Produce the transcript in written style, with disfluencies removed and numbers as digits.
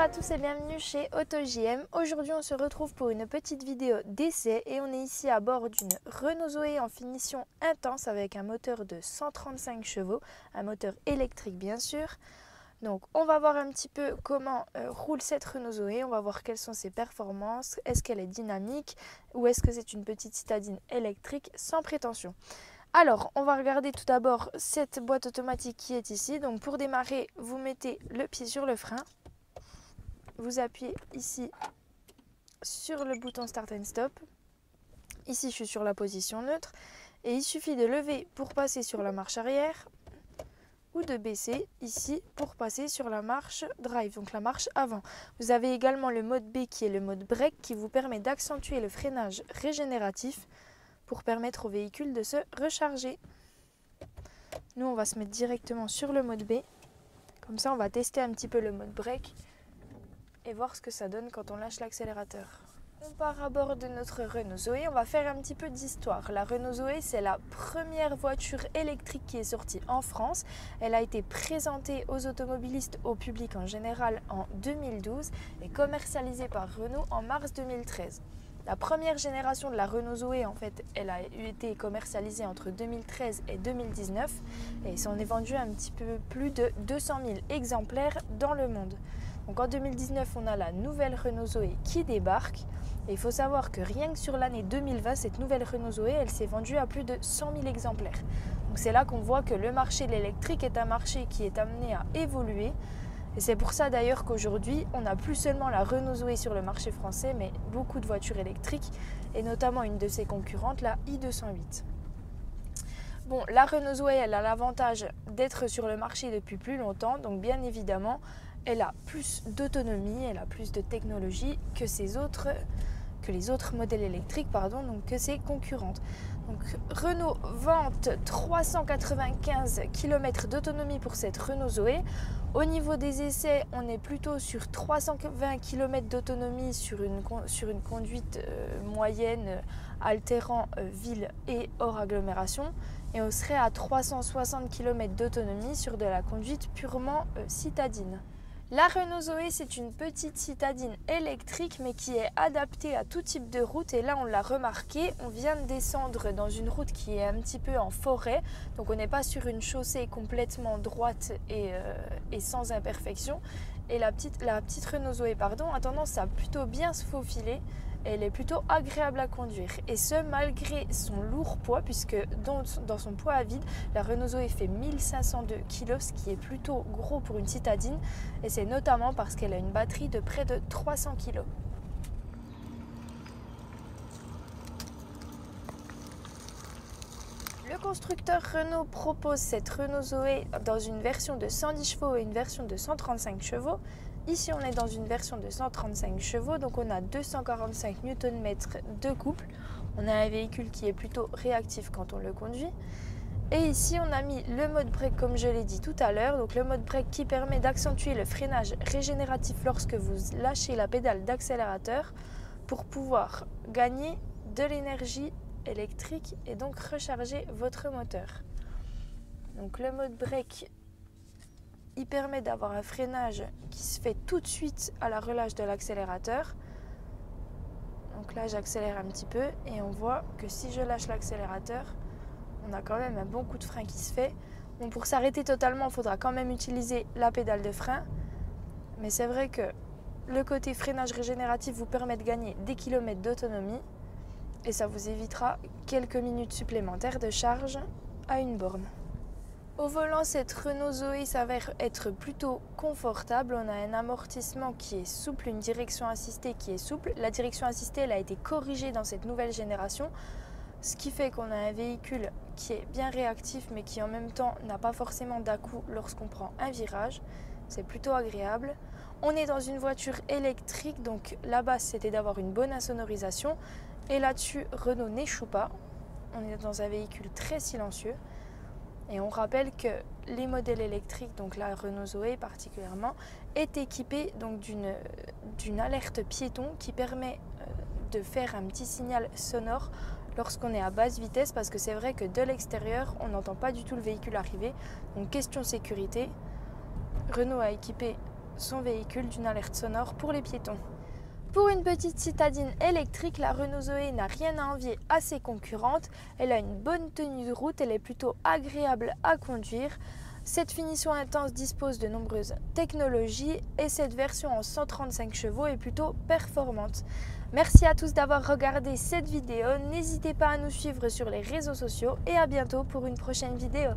à tous et bienvenue chez AutoJM. Aujourd'hui on se retrouve pour une petite vidéo d'essai et on est ici à bord d'une Renault Zoé en finition intense avec un moteur de 135 chevaux, un moteur électrique bien sûr. Donc on va voir un petit peu comment roule cette Renault Zoé, on va voir quelles sont ses performances, est-ce qu'elle est dynamique ou est-ce que c'est une petite citadine électrique sans prétention. Alors, on va regarder tout d'abord cette boîte automatique qui est ici. Donc pour démarrer, vous mettez le pied sur le frein. Vous appuyez ici sur le bouton Start and Stop. Ici, je suis sur la position neutre. Et il suffit de lever pour passer sur la marche arrière ou de baisser ici pour passer sur la marche drive, donc la marche avant. Vous avez également le mode B qui est le mode break qui vous permet d'accentuer le freinage régénératif pour permettre au véhicule de se recharger. Nous, on va se mettre directement sur le mode B. Comme ça, on va tester un petit peu le mode break et voir ce que ça donne quand on lâche l'accélérateur. On part à bord de notre Renault Zoé. On va faire un petit peu d'histoire. La Renault Zoé, c'est la première voiture électrique qui est sortie en France. Elle a été présentée aux automobilistes, au public en général, en 2012 et commercialisée par Renault en mars 2013. La première génération de la Renault Zoé, en fait, elle a été commercialisée entre 2013 et 2019 et il s'en est vendu un petit peu plus de 200 000 exemplaires dans le monde. Donc en 2019, on a la nouvelle Renault Zoé qui débarque et il faut savoir que rien que sur l'année 2020, cette nouvelle Renault Zoé, elle s'est vendue à plus de 100 000 exemplaires. Donc c'est là qu'on voit que le marché de l'électrique est un marché qui est amené à évoluer. Et c'est pour ça d'ailleurs qu'aujourd'hui, on n'a plus seulement la Renault Zoé sur le marché français, mais beaucoup de voitures électriques, et notamment une de ses concurrentes, la i208. Bon, la Renault Zoé, elle a l'avantage d'être sur le marché depuis plus longtemps, donc bien évidemment, elle a plus d'autonomie, elle a plus de technologie que les autres modèles électriques, donc que ses concurrentes. Donc, Renault vante 395 km d'autonomie pour cette Renault Zoé. Au niveau des essais, on est plutôt sur 320 km d'autonomie sur une conduite moyenne altérant ville et hors agglomération. Et on serait à 360 km d'autonomie sur de la conduite purement citadine. La Renault Zoé, c'est une petite citadine électrique mais qui est adaptée à tout type de route et là on l'a remarqué, on vient de descendre dans une route qui est un petit peu en forêt, donc on n'est pas sur une chaussée complètement droite et sans imperfection et la petite Renault Zoé a tendance à plutôt bien se faufiler. Elle est plutôt agréable à conduire et ce malgré son lourd poids puisque dans son poids à vide, la Renault Zoé fait 1502 kg, ce qui est plutôt gros pour une citadine et c'est notamment parce qu'elle a une batterie de près de 300 kg. Le constructeur Renault propose cette Renault Zoé dans une version de 110 chevaux et une version de 135 chevaux. Ici, on est dans une version de 135 chevaux, donc on a 245 Nm de couple. On a un véhicule qui est plutôt réactif quand on le conduit. Et ici, on a mis le mode break comme je l'ai dit tout à l'heure. Donc le mode break qui permet d'accentuer le freinage régénératif lorsque vous lâchez la pédale d'accélérateur pour pouvoir gagner de l'énergie électrique et donc recharger votre moteur. Donc le mode break, il permet d'avoir un freinage qui se fait tout de suite à la relâche de l'accélérateur. Donc là, j'accélère un petit peu et on voit que si je lâche l'accélérateur, on a quand même un bon coup de frein qui se fait. Bon, pour s'arrêter totalement, il faudra quand même utiliser la pédale de frein. Mais c'est vrai que le côté freinage régénératif vous permet de gagner des kilomètres d'autonomie et ça vous évitera quelques minutes supplémentaires de charge à une borne. Au volant, cette Renault Zoé s'avère être plutôt confortable. On a un amortissement qui est souple, une direction assistée qui est souple. La direction assistée, elle a été corrigée dans cette nouvelle génération, ce qui fait qu'on a un véhicule qui est bien réactif, mais qui en même temps n'a pas forcément d'à-coups lorsqu'on prend un virage. C'est plutôt agréable. On est dans une voiture électrique, donc la base, c'était d'avoir une bonne insonorisation. Et là-dessus, Renault n'échoue pas. On est dans un véhicule très silencieux. Et on rappelle que les modèles électriques, donc la Renault Zoé particulièrement, est équipée d'une alerte piéton qui permet de faire un petit signal sonore lorsqu'on est à basse vitesse parce que c'est vrai que de l'extérieur, on n'entend pas du tout le véhicule arriver. Donc question sécurité, Renault a équipé son véhicule d'une alerte sonore pour les piétons. Pour une petite citadine électrique, la Renault Zoé n'a rien à envier à ses concurrentes. Elle a une bonne tenue de route, elle est plutôt agréable à conduire. Cette finition intense dispose de nombreuses technologies et cette version en 135 chevaux est plutôt performante. Merci à tous d'avoir regardé cette vidéo. N'hésitez pas à nous suivre sur les réseaux sociaux et à bientôt pour une prochaine vidéo.